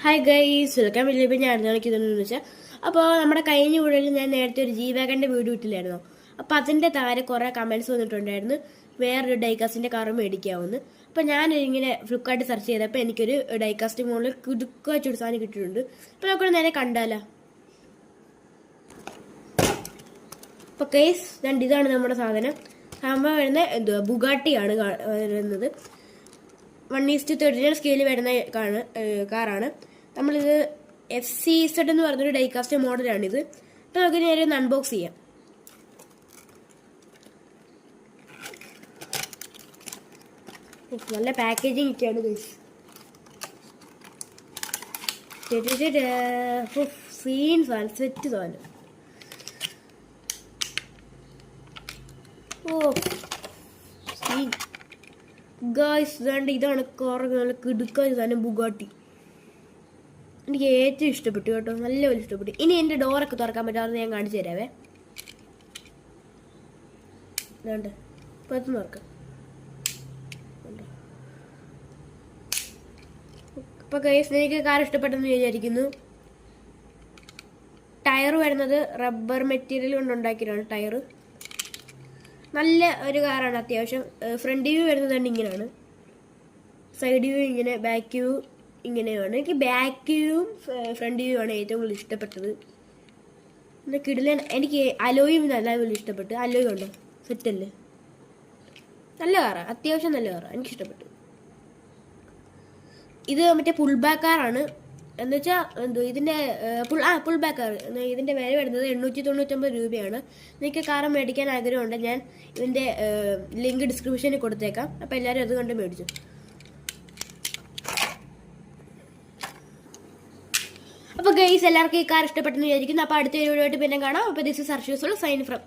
Hi guys, welcome. വലിയപ്പോൾ ഞാൻ കാണിക്കുന്നതെന്ന് വെച്ചാൽ, അപ്പോൾ നമ്മുടെ കഴിഞ്ഞ വീഡിയോയിൽ ഞാൻ നേരത്തെ ഒരു G-Wagonന്റെ വീഡിയോ ഇട്ടില്ലായിരുന്നു. അപ്പോൾ അതിൻ്റെ താഴെ കുറേ കമൻറ്റ്സ് വന്നിട്ടുണ്ടായിരുന്നു, വേറൊരു ഡൈകാസ്റ്റിൻ്റെ കാർ മേടിക്കാവുന്നു. അപ്പോൾ ഞാൻ ഇങ്ങനെ ഫ്ലിപ്കാർട്ടിൽ സെർച്ച് ചെയ്തപ്പോൾ എനിക്കൊരു ഡൈകാസ്റ്റ് മുകളിൽ കുടുക്ക വെച്ചൊരു സാധനം കിട്ടിയിട്ടുണ്ട്. അപ്പോൾ നമുക്കൊരു നേരെ കണ്ടാലോ. അപ്പോൾ ഗൈസ്, ഇതാണ് നമ്മുടെ സാധനം. സംഭവം വരുന്നത് ബുഗാട്ടിയാണ് വരുന്നത്. 1:39 സ്കെയിൽ വരുന്ന കാറാണ്. നമ്മളിത് FCZ എന്ന് പറഞ്ഞൊരു ഡൈകാസ്റ്റ് മോഡലാണിത്. അപ്പോൾ നമുക്ക് നേരെ ഒന്ന് അൺബോക്സ് ചെയ്യാം. നല്ല പാക്കേജിങ് ഒക്കെയാണ് ഗൈസ്. സീൻ സാധനം, സെറ്റ് സാധനം. സീൻ ഗായ്സ്, ഇതാണ് കാർ. നല്ല കിടുക്കാൻ സാധനം, ബുഗാട്ടി. എനിക്ക് ഏറ്റവും ഇഷ്ടപ്പെട്ടു കേട്ടോ, നല്ലപോലെ ഇഷ്ടപ്പെട്ടു. ഇനി എൻ്റെ ഡോറൊക്കെ തുറക്കാൻ പറ്റാമെന്ന് ഞാൻ കാണിച്ചു തരാവേ. വേണ്ട, പത്ത് തുറക്കാം. അപ്പോൾ ഗൈസ്, എനിക്ക് കാർ ഇഷ്ടപ്പെട്ടെന്ന് വിചാരിക്കുന്നു. ടയർ വരുന്നത് റബ്ബർ മെറ്റീരിയൽ കൊണ്ട് ഉണ്ടാക്കിയതാണ് ടയർ. നല്ല ഒരു കാറാണ് അത്യാവശ്യം. ഫ്രണ്ട് വ്യൂ വരുന്നത് ഇങ്ങനെയാണ്, സൈഡ് വ്യൂ ഇങ്ങനെ, ബാക്ക് വ്യൂ ഇങ്ങനെയാണ്. എനിക്ക് ബാക്ക് വ്യൂവും ഫ്രണ്ട് വ്യൂ ആണ് ഏറ്റവും കൂടുതൽ ഇഷ്ടപ്പെട്ടത്. പിന്നെ കിടിലൻ, എനിക്ക് അലോയും നല്ലപോലെ ഇഷ്ടപ്പെട്ടു. അലോയും ഉണ്ടോ, സെറ്റല്ലേ, നല്ല കാറാണ്, അത്യാവശ്യം നല്ല കാറാണ്, എനിക്ക് ഇഷ്ടപ്പെട്ടു. ഇത് മറ്റേ പുൾ ബാക്ക് കാറാണ്. എന്ന് വെച്ചാൽ ഇതിൻ്റെ പുൾ ബാക്ക് കാർ. ഇതിൻ്റെ വില വരുന്നത് 899 രൂപയാണ്. നിങ്ങൾക്ക് കാർ മേടിക്കാൻ ആഗ്രഹമുണ്ട്, ഞാൻ ഇതിൻ്റെ ലിങ്ക് ഡിസ്ക്രിപ്ഷനിൽ കൊടുത്തേക്കാം. അപ്പോൾ എല്ലാവരും അത് കണ്ട് മേടിച്ചു. അപ്പോൾ ഗൈസ്, എല്ലാവർക്കും ഈ കാർ ഇഷ്ടപ്പെട്ടെന്ന് വിചാരിക്കുന്നു. അപ്പോൾ അടുത്ത വീഡിയോ ആയിട്ട് പിന്നെ കാണാം. അപ്പോൾ ദിസ് ഇസ് ഹർഷൂസ് സൈൻ ഫ്രം